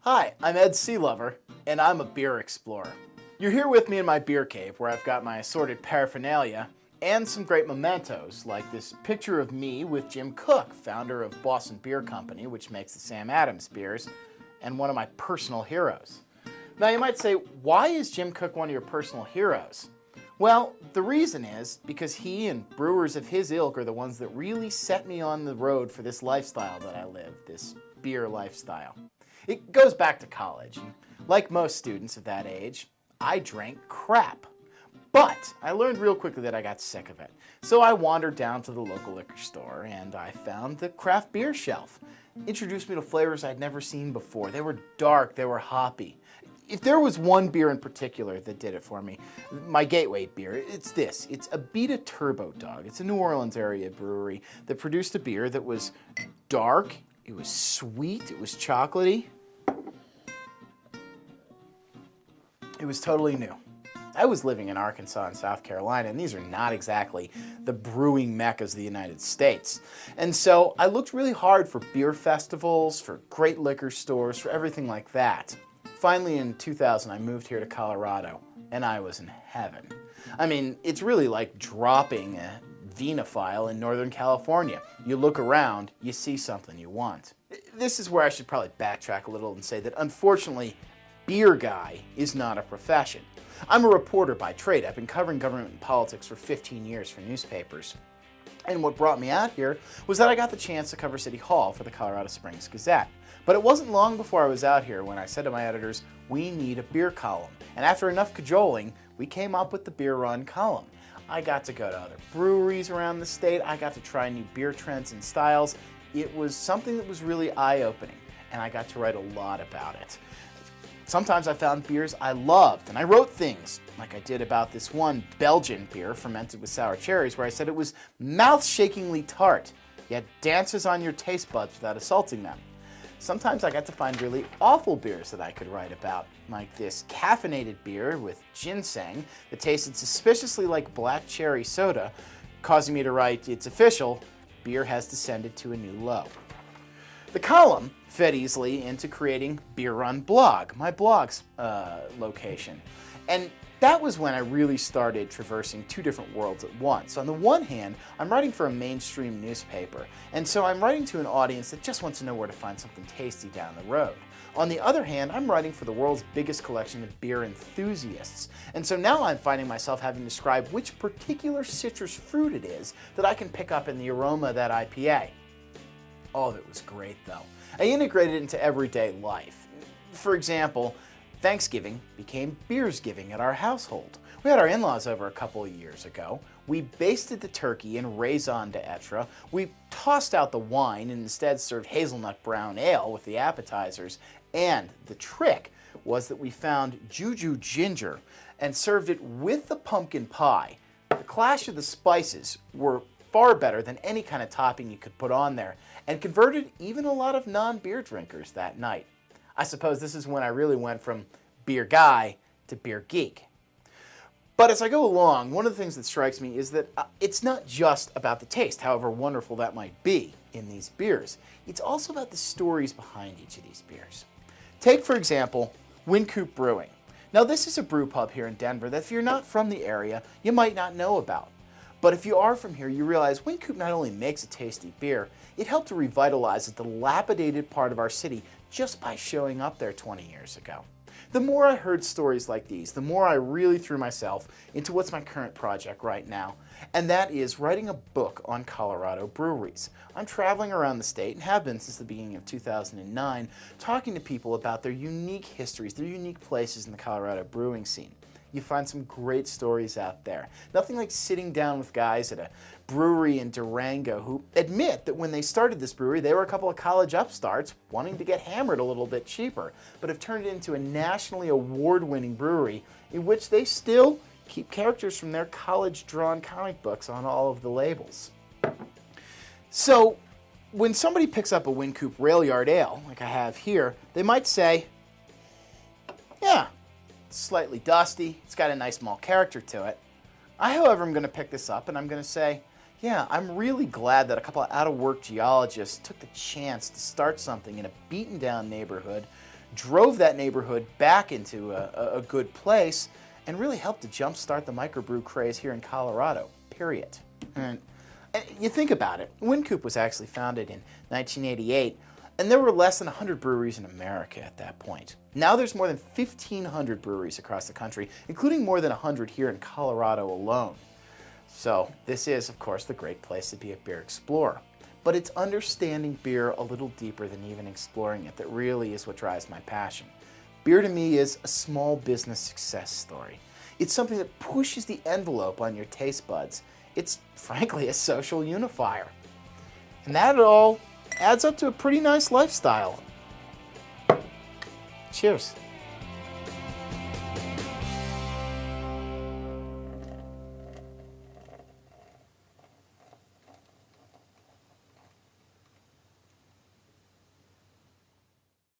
Hi, I'm Ed Sealover, and I'm a beer explorer. You're here with me in my beer cave where I've got my assorted paraphernalia and some great mementos, like this picture of me with Jim Koch, founder of Boston Beer Company, which makes the Sam Adams beers, and one of my personal heroes. Now you might say, why is Jim Koch one of your personal heroes? Well, the reason is because he and brewers of his ilk are the ones that really set me on the road for this lifestyle that I live, this beer lifestyle. It goes back to college, and like most students of that age, I drank crap. But I learned real quickly that I got sick of it. So I wandered down to the local liquor store and I found the craft beer shelf. Introduced me to flavors I'd never seen before. They were dark, they were hoppy. If there was one beer in particular that did it for me, my gateway beer, it's this. It's Abita Turbo Dog. It's a New Orleans area brewery that produced a beer that was dark, it was sweet, it was chocolatey. It was totally new. I was living in Arkansas and South Carolina, and these are not exactly the brewing meccas of the United States. And so I looked really hard for beer festivals, for great liquor stores, for everything like that. Finally, in 2000, I moved here to Colorado, and I was in heaven. I mean, it's really like dropping a vinophile in Northern California. You look around, you see something you want. This is where I should probably backtrack a little and say that unfortunately, beer guy is not a profession. I'm a reporter by trade. I've been covering government and politics for 15 years for newspapers. And what brought me out here was that I got the chance to cover City Hall for the Colorado Springs Gazette. But it wasn't long before I was out here when I said to my editors, we need a beer column. And after enough cajoling, we came up with the Beer Run column. I got to go to other breweries around the state. I got to try new beer trends and styles. It was something that was really eye-opening, and I got to write a lot about it. Sometimes I found beers I loved, and I wrote things, like I did about this one Belgian beer fermented with sour cherries, where I said it was mouth-shakingly tart, yet dances on your taste buds without assaulting them. Sometimes I got to find really awful beers that I could write about, like this caffeinated beer with ginseng that tasted suspiciously like black cherry soda, causing me to write, it's official, beer has descended to a new low. The column fed easily into creating Beer Run Blog, my blog's location. And that was when I really started traversing two different worlds at once. On the one hand, I'm writing for a mainstream newspaper, and so I'm writing to an audience that just wants to know where to find something tasty down the road. On the other hand, I'm writing for the world's biggest collection of beer enthusiasts, and so now I'm finding myself having to describe which particular citrus fruit it is that I can pick up in the aroma of that IPA. All of it was great, though. I integrated it into everyday life. For example, Thanksgiving became Beersgiving at our household. We had our in-laws over a couple of years ago. We basted the turkey in raison d'etre. We tossed out the wine and instead served hazelnut brown ale with the appetizers. And the trick was that we found Juju ginger and served it with the pumpkin pie. The clash of the spices were far better than any kind of topping you could put on there, and converted even a lot of non-beer drinkers that night. I suppose this is when I really went from beer guy to beer geek. But as I go along, one of the things that strikes me is that it's not just about the taste, however wonderful that might be in these beers. It's also about the stories behind each of these beers. Take, for example, Wynkoop Brewing. Now, this is a brew pub here in Denver that if you're not from the area, you might not know about. But if you are from here, you realize Wynkoop not only makes a tasty beer, it helped to revitalize a dilapidated part of our city just by showing up there 20 years ago. The more I heard stories like these, the more I really threw myself into what's my current project right now, and that is writing a book on Colorado breweries. I'm traveling around the state, and have been since the beginning of 2009, talking to people about their unique histories, their unique places in the Colorado brewing scene. You find some great stories out there. Nothing like sitting down with guys at a brewery in Durango who admit that when they started this brewery, they were a couple of college upstarts wanting to get hammered a little bit cheaper, but have turned it into a nationally award-winning brewery in which they still keep characters from their college-drawn comic books on all of the labels. So, when somebody picks up a Wynkoop Rail Yard Ale, like I have here, they might say, yeah, it's slightly dusty, it's got a nice malt character to it. I, however, am going to pick this up and I'm going to say, yeah, I'm really glad that a couple of out-of-work geologists took the chance to start something in a beaten-down neighborhood drove that neighborhood back into a good place, and really helped to jumpstart the microbrew craze here in Colorado, period. And you think about it, Wynkoop was actually founded in 1988, and there were less than 100 breweries in America at that point. Now there's more than 1,500 breweries across the country, including more than 100 here in Colorado alone. So this is, of course, the great place to be a beer explorer. But it's understanding beer a little deeper than even exploring it that really is what drives my passion. Beer to me is a small business success story. It's something that pushes the envelope on your taste buds. It's frankly a social unifier. And that all adds up to a pretty nice lifestyle. Cheers.